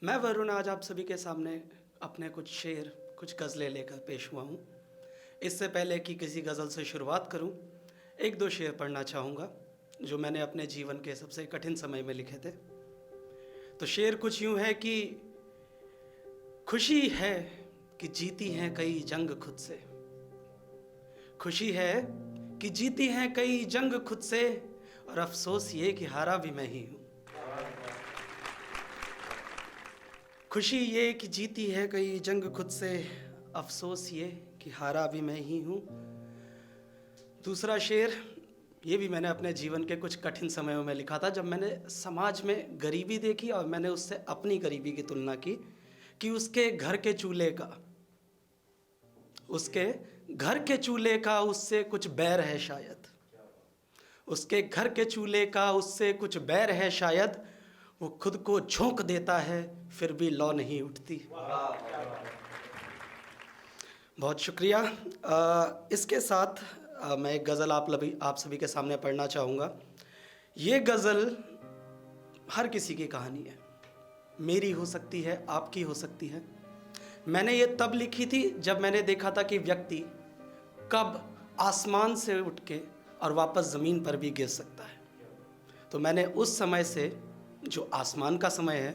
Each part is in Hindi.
मैं वरुण आज आप सभी के सामने अपने कुछ शेर, कुछ गज़लें लेकर पेश हुआ हूँ। इससे पहले कि किसी गज़ल से शुरुआत करूँ, एक दो शेर पढ़ना चाहूँगा, जो मैंने अपने जीवन के सबसे कठिन समय में लिखे थे। तो शेर कुछ यूँ है कि खुशी है कि जीती हैं कई जंग खुद से। खुशी है कि जीती हैं कई जंग खुद से, और अफ़सोस ये कि हारा भी मैं ही हूँ। खुशी ये कि जीती है कई जंग खुद से, अफ़सोस ये कि हारा भी मैं ही हूँ। दूसरा शेर, ये भी मैंने अपने जीवन के कुछ कठिन समयों में लिखा था, जब मैंने समाज में गरीबी देखी और मैंने उससे अपनी गरीबी की तुलना की कि उसके घर के चूल्हे का उससे कुछ बैर है शायद। उसके घर के चूल्हे का उससे कुछ बैर है शायद। वो खुद को झोंक देता है फिर भी लौ नहीं उठती। बहुत शुक्रिया। इसके साथ मैं एक गज़ल आप सभी के सामने पढ़ना चाहूँगा। ये गज़ल हर किसी की कहानी है, मेरी हो सकती है, आपकी हो सकती है। मैंने ये तब लिखी थी जब मैंने देखा था कि व्यक्ति कब आसमान से उठ के और वापस ज़मीन पर भी गिर सकता है। तो मैंने उस समय से, जो आसमान का समय है,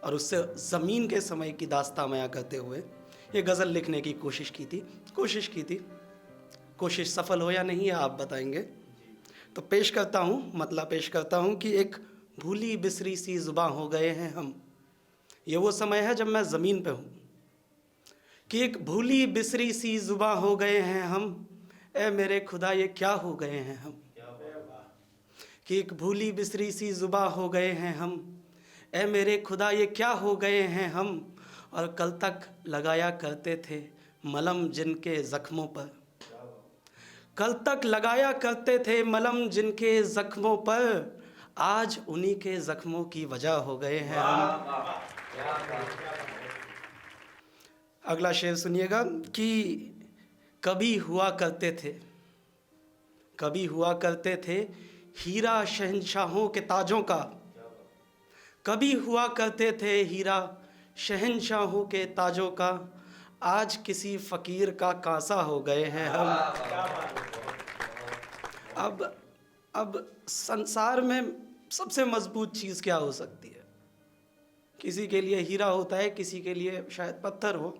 और उससे ज़मीन के समय की दास्तां बयां करते हुए ये गज़ल लिखने की कोशिश की थी। कोशिश सफल हो या नहीं है आप बताएंगे। तो पेश करता हूँ कि एक भूली बिसरी सी ज़ुबां हो गए हैं हम। ये वो समय है जब मैं ज़मीन पे हूँ कि एक भूली बिसरी सी ज़ुबां हो गए हैं हम। ए मेरे खुदा ये क्या हो गए हैं हम। कि एक भूली बिसरी सी ज़ुबां हो गए हैं हम। ए मेरे खुदा ये क्या हो गए हैं हम। और कल तक लगाया करते थे मलम जिनके ज़ख्मों पर। कल तक लगाया करते थे मलम जिनके ज़ख्मों पर, आज उन्हीं के ज़ख्मों की वजह हो गए हैं हम। अगला शेर सुनिएगा कि कभी हुआ करते थे हीरा शहंशाहों के ताजों का। कभी हुआ करते थे हीरा शहंशाहों के ताजों का, आज किसी फ़कीर का कांसा हो गए हैं हम। अब संसार में सबसे मजबूत चीज़ क्या हो सकती है? किसी के लिए हीरा होता है, किसी के लिए शायद पत्थर हो।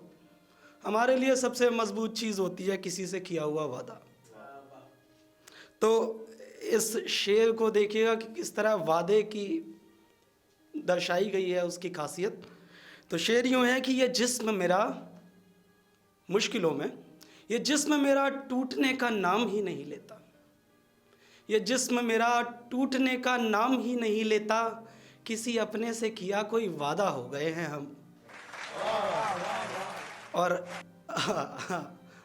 हमारे लिए सबसे मजबूत चीज़ होती है किसी से किया हुआ वादा। तो इस शेर को देखिएगा कि किस तरह वादे की दर्शाई गई है, उसकी खासियत। तो शेर यूँ है कि ये जिस्म मेरा मुश्किलों में, ये जिस्म मेरा टूटने का नाम ही नहीं लेता। ये जिस्म मेरा टूटने का नाम ही नहीं लेता, किसी अपने से किया कोई वादा हो गए हैं हम। और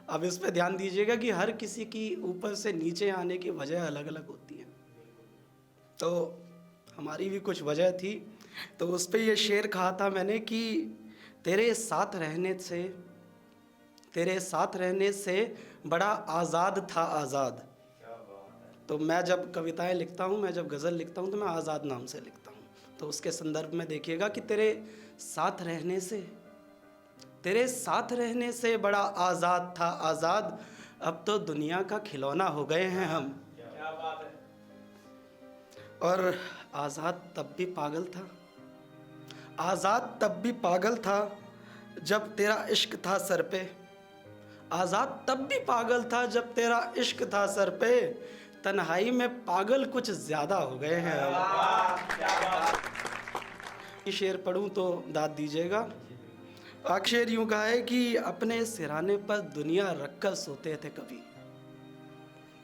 अब इस पे ध्यान दीजिएगा कि हर किसी की ऊपर से नीचे आने की वजह अलग अलग होती है। तो हमारी भी कुछ वजह थी। तो उस पे ये शेर कहा था मैंने कि तेरे साथ रहने से बड़ा आज़ाद था आज़ाद। तो मैं जब कविताएं लिखता हूँ, मैं जब गज़ल लिखता हूँ, तो मैं आज़ाद नाम से लिखता हूँ। तो उसके संदर्भ में देखिएगा कि तेरे साथ रहने से बड़ा आज़ाद था आज़ाद, अब तो दुनिया का खिलौना हो गए हैं हम। क्या बात है। और आज़ाद तब भी पागल था जब तेरा इश्क था सर पे। आज़ाद तब भी पागल था जब तेरा इश्क था सर पे, तन्हाई में पागल कुछ ज़्यादा हो गए हैं हम। ये शेर पढ़ूं तो दाद दीजिएगा। शेर यूं कहा है कि अपने सिराने पर दुनिया रखकर सोते थे कभी।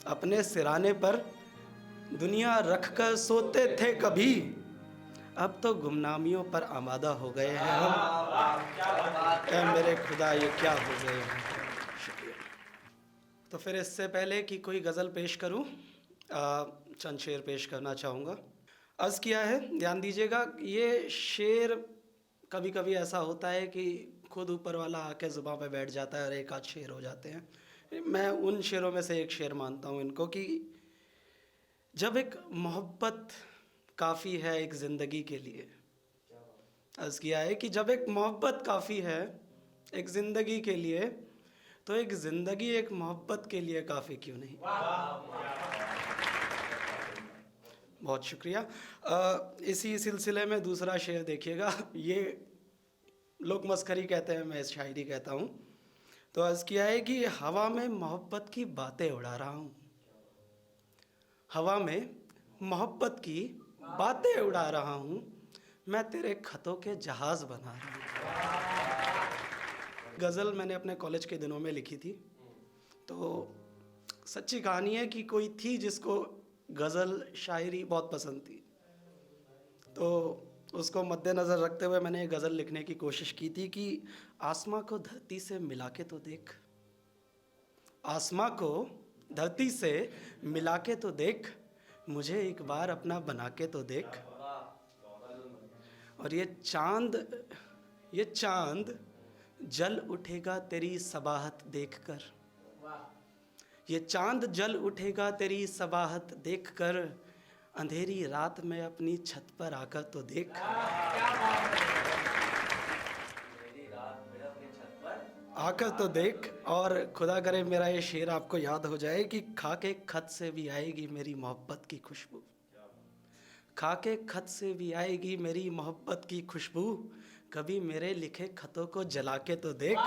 अपने सिराने पर दुनिया रखकर सोते थे कभी, अब तो गुमनामियों पर आमादा हो गए हैं हम। ऐ मेरे खुदा ये क्या हो गए हैं। शुक्रिया। तो फिर इससे पहले कि कोई गज़ल पेश करूं, चंद शेर पेश करना चाहूँगा। अर्ज़ किया है, ध्यान दीजिएगा। ये शेर कभी कभी ऐसा होता है कि खुद ऊपर वाला आके ज़ुबान पे बैठ जाता है और एक आध शेर हो जाते हैं। मैं उन शेरों में से एक शेर मानता हूँ इनको कि जब एक मोहब्बत काफ़ी है एक ज़िंदगी के लिए, अर्ज़ किया है कि जब एक मोहब्बत काफ़ी है एक ज़िंदगी के लिए, तो एक ज़िंदगी एक मोहब्बत के लिए काफ़ी क्यों नहीं। बहुत शुक्रिया। इसी सिलसिले में दूसरा शेर देखिएगा। ये लोग मस्खरी कहते हैं, मैं शायरी कहता हूँ। तो अर्ज़ किया है कि हवा में मोहब्बत की बातें उड़ा रहा हूँ, हवा में मोहब्बत की बातें उड़ा रहा हूँ, मैं तेरे खतों के जहाज़ बना रहा हूँ। गज़ल मैंने अपने कॉलेज के दिनों में लिखी थी। तो सच्ची कहानी है कि कोई थी जिसको गज़ल शायरी बहुत पसंद थी, तो उसको मद्देनज़र रखते हुए मैंने ये गज़ल लिखने की कोशिश की थी कि आसमां को धरती से मिला के तो देख, आसमां को धरती से मिला के तो देख, मुझे एक बार अपना बना के तो देख। और ये चांद जल उठेगा तेरी सबाहत देखकर, ये चांद जल उठेगा तेरी सबाहत देखकर, अंधेरी रात में अपनी छत पर आकर तो देख। आकर तो देख। और खुदा करे मेरा ये शेर आपको याद हो जाए कि खा के खत से भी आएगी मेरी मोहब्बत की खुशबू, खा के खत से भी आएगी मेरी मोहब्बत की खुशबू, कभी मेरे लिखे खतों को जला के तो देख।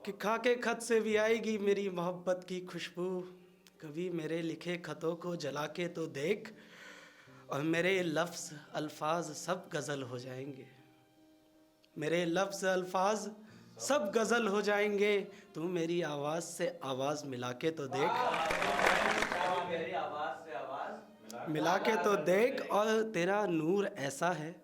कि खा के खत से भी आएगी मेरी मोहब्बत की खुशबू, कभी मेरे लिखे खतों को जला के तो देख, और मेरे लफ्ज़ अल्फाज सब गज़ल हो जाएंगे, मेरे लफ्ज़ अल्फाज सब गज़ल हो जाएंगे, तू मेरी आवाज़ से आवाज़ मिला के तो देख, मेरी आवाज़ से आवाज़ मिला के तो देख। और तेरा नूर ऐसा है,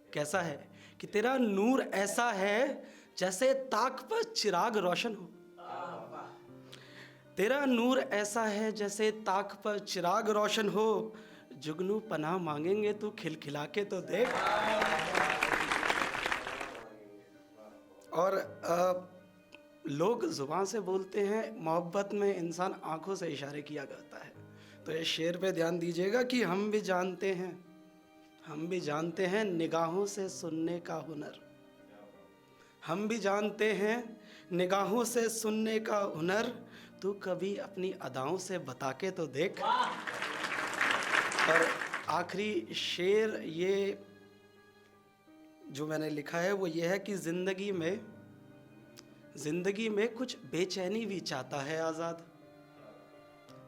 कैसा है कि तेरा नूर ऐसा है जैसे ताक पर चिराग रोशन हो, तेरा नूर ऐसा है जैसे ताक पर चिराग रोशन हो, जुगनू पनाह मांगेंगे तू खिलखिला के तो देख। और लोग ज़ुबान से बोलते हैं, मोहब्बत में इंसान आंखों से इशारे किया करता है। तो ये शेर पे ध्यान दीजिएगा कि हम भी जानते हैं निगाहों से सुनने का हुनर, हम भी जानते हैं निगाहों से सुनने का हुनर, तू कभी अपनी अदाओं से बता के तो देख। और आखिरी शेर ये जो मैंने लिखा है वो ये है कि ज़िंदगी में कुछ बेचैनी भी चाहता है आज़ाद,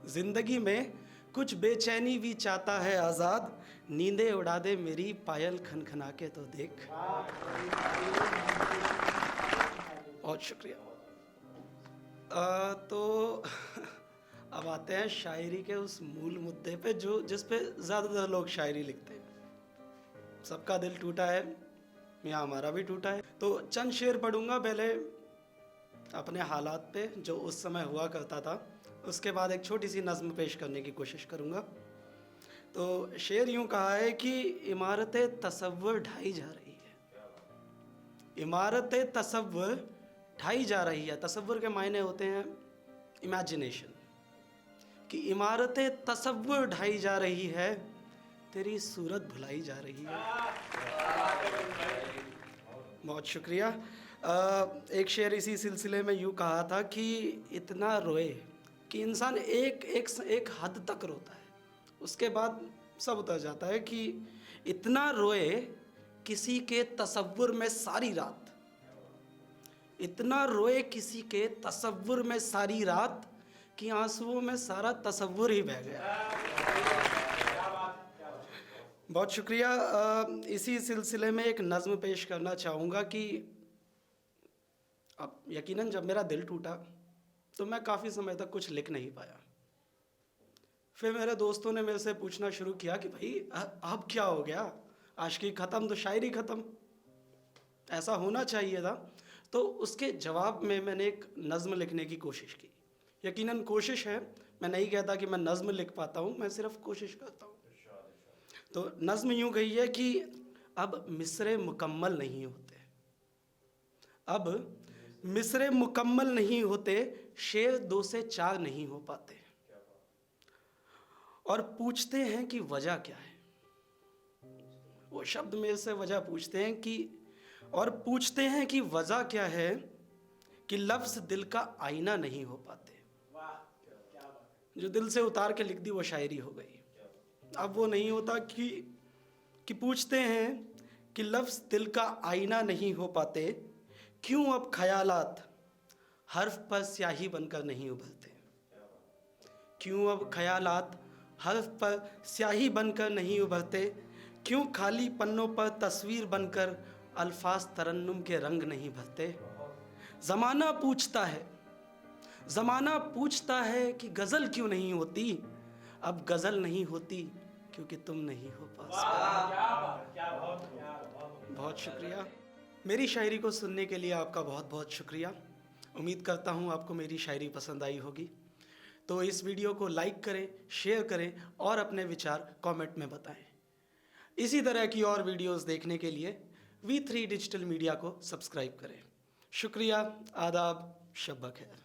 ज़िंदगी में कुछ बेचैनी भी चाहता है आज़ाद, नींदें उड़ा दे मेरी पायल खनखना के तो देख। बहुत शुक्रिया। तो अब आते हैं शायरी के उस मूल मुद्दे पे जिस पे ज़्यादातर लोग शायरी लिखते हैं। सबका दिल टूटा है, यहाँ हमारा भी टूटा है। तो चंद शेर पढ़ूंगा पहले अपने हालात पे जो उस समय हुआ करता था, उसके बाद एक छोटी सी नज़्म पेश करने की कोशिश करूंगा। तो शेर यूँ कहा है कि इमारतें तसव्वुर ढाई जा रही है, इमारतें तसव्वुर ढाई जा रही है। तसव्वुर के मायने होते हैं इमेजिनेशन, कि इमारतें तसव्वुर ढाई जा रही है, तेरी सूरत भुलाई जा रही है। बहुत शुक्रिया। एक शेर इसी सिलसिले में यूँ कहा था कि इतना रोए कि इंसान एक हद तक रोता है, उसके बाद सब उतर जाता है, कि इतना रोए किसी के तसव्वुर में सारी रात, इतना रोए किसी के तसव्वुर में सारी रात, कि आंसुओं में सारा तसव्वुर ही बह गया। बहुत शुक्रिया। इसी सिलसिले में एक नज़्म पेश करना चाहूँगा कि अब यकीनन जब मेरा दिल टूटा तो मैं काफ़ी समय तक कुछ लिख नहीं पाया। फिर मेरे दोस्तों ने मेरे से पूछना शुरू किया कि भाई अब क्या हो गया, आशिकी ख़त्म तो शायरी ख़त्म, ऐसा होना चाहिए था। तो उसके जवाब में मैंने एक नज़्म लिखने की कोशिश की। यकीनन कोशिश है, मैं नहीं कहता कि मैं नज़्म लिख पाता हूँ, मैं सिर्फ कोशिश करता हूँ। तो नज़्म यूँ गई है कि अब मिसरे मुकम्मल नहीं होते, अब मिसरे मुकम्मल नहीं होते, शेर 2 से 4 नहीं हो पाते, और पूछते हैं कि वजह क्या है, वो शब्द मेरे से वजह पूछते हैं कि वजह क्या है कि लफ्ज़ दिल का आईना नहीं हो पाते। जो दिल से उतार के लिख दी वो शायरी हो गई। अब वो नहीं होता कि पूछते हैं कि लफ्ज़ दिल का आईना नहीं हो पाते, क्यों अब ख्यालात हर्फ पर स्याही बनकर नहीं उभरते। क्यों अब ख्यालात हर्फ पर स्याही बनकर नहीं उभरते, क्यों खाली पन्नों पर तस्वीर बनकर अल्फाज तरन्नुम के रंग नहीं भरते। ज़माना पूछता है कि गज़ल क्यों नहीं होती, अब गज़ल नहीं होती क्योंकि तुम नहीं हो पास। बहुत शुक्रिया। मेरी शायरी को सुनने के लिए आपका बहुत बहुत शुक्रिया। उम्मीद करता हूँ आपको मेरी शायरी पसंद आई होगी। तो इस वीडियो को लाइक करें, शेयर करें और अपने विचार कमेंट में बताएं। इसी तरह की और वीडियोस देखने के लिए V3 डिजिटल मीडिया को सब्सक्राइब करें। शुक्रिया, आदाब, शब ब खैर।